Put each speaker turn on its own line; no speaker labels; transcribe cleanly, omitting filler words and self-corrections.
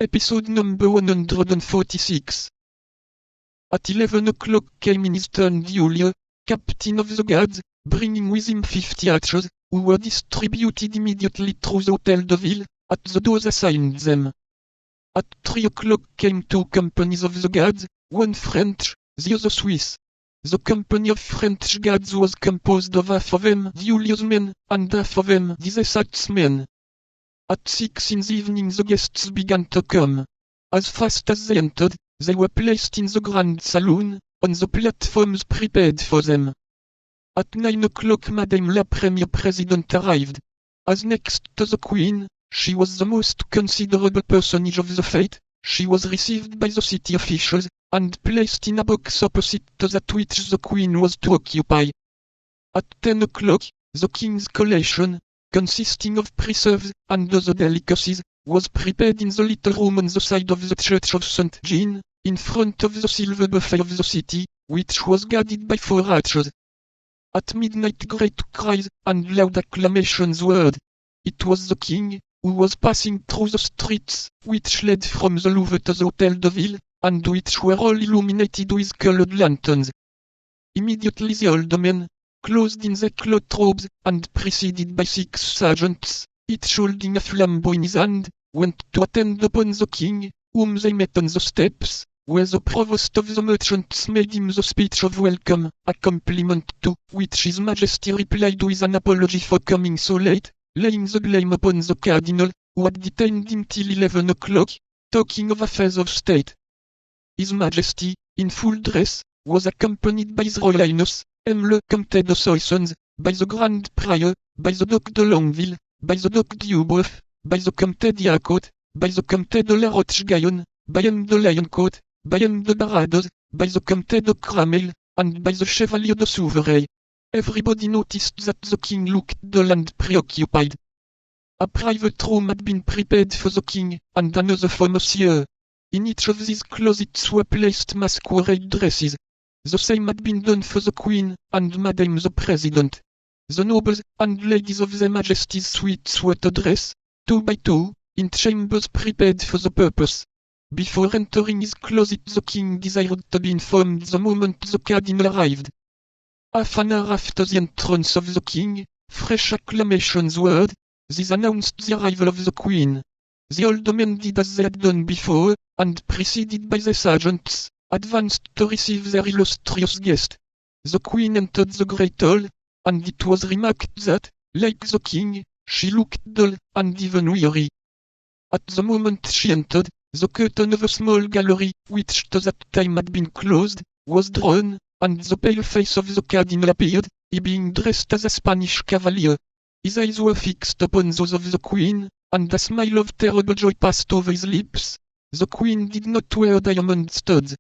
Episode number 146. At 11 o'clock came in his turn Julia, captain of the guards, bringing with him 50 archers, who were distributed immediately through the Hotel de Ville, at the doors assigned them. At 3 o'clock came 2 companies of the guards, one French, the other Swiss. The company of French guards was composed of half of them Julia's men, and half of them Dessart's men. At 6 in the evening the guests began to come. As fast as they entered, they were placed in the grand saloon, on the platforms prepared for them. At 9 o'clock Madame la Première President arrived. As next to the Queen, she was the most considerable personage of the fete. She was received by the city officials, and placed in a box opposite to that which the Queen was to occupy. At 10 o'clock, the King's collation, consisting of preserves and other delicacies, was prepared in the little room on the side of the Church of St. Jean, in front of the silver buffet of the city, which was guarded by 4 archers. At midnight great cries and loud acclamations were heard. It was the King, who was passing through the streets, which led from the Louvre to the Hotel de Ville, and which were all illuminated with colored lanterns. Immediately the old men, clothed in their cloth robes, and preceded by 6 sergeants, each holding a flambeau in his hand, went to attend upon the King, whom they met on the steps, where the provost of the merchants made him the speech of welcome, a compliment to which his Majesty replied with an apology for coming so late, laying the blame upon the Cardinal, who had detained him till 11 o'clock, talking of affairs of state. His Majesty, in full dress, was accompanied by His Royal Highness, le Comte de Soissons, by the Grand Prior, by the Duc de Longueville, by the Duc d'Eubreuf, by the Comte d'Harcourt, by the Comte de la Roche-Guyon, by M. de Lioncourt, by M. de Barados, by the Comte de Cramel, and by the Chevalier de Souvray. Everybody noticed that the King looked dull and preoccupied. A private room had been prepared for the King, and another for Monsieur. In each of these closets were placed masquerade dresses. The same had been done for the Queen, and Madame the President. The nobles and ladies of their Majesty's suites were to dress, 2 by 2, in chambers prepared for the purpose. Before entering his closet the King desired to be informed the moment the Cardinal arrived. Half an hour after the entrance of the King, fresh acclamations were heard. This announced the arrival of the Queen. The old men did as they had done before, and preceded by the sergeants, advanced to receive their illustrious guest. The Queen entered the great hall, and it was remarked that, like the King, she looked dull and even weary. At the moment she entered, the curtain of a small gallery, which to that time had been closed, was drawn, and the pale face of the Cardinal appeared, he being dressed as a Spanish cavalier. His eyes were fixed upon those of the Queen, and a smile of terrible joy passed over his lips. The Queen did not wear diamond studs,